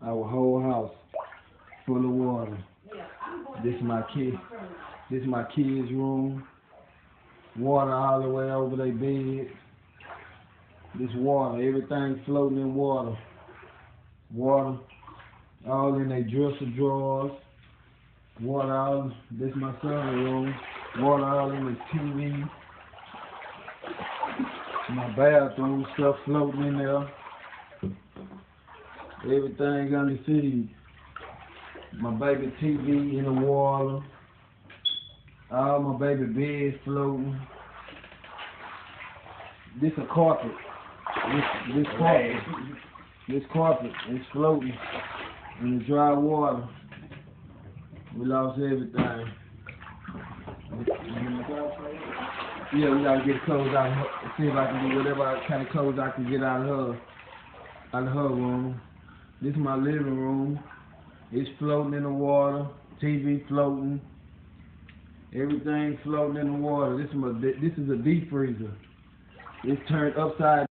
Our whole house full of water. This is my kids' room. Water all the way over their bed. This water, everything floating in water. Water all in their dresser drawers. Water all, this is my son's room. Water all in the TV. My bathroom, stuff floating in there. Everything on the feed. My baby TV in the water. All my baby beds floating. This a carpet. This carpet is floating in the dry water. We lost everything. Yeah, we gotta get clothes out of her. See if I can do whatever kind of clothes I can get out of her room. This is my living room. It's floating in the water. TV floating. Everything floating in the water. This is a deep freezer. It's turned upside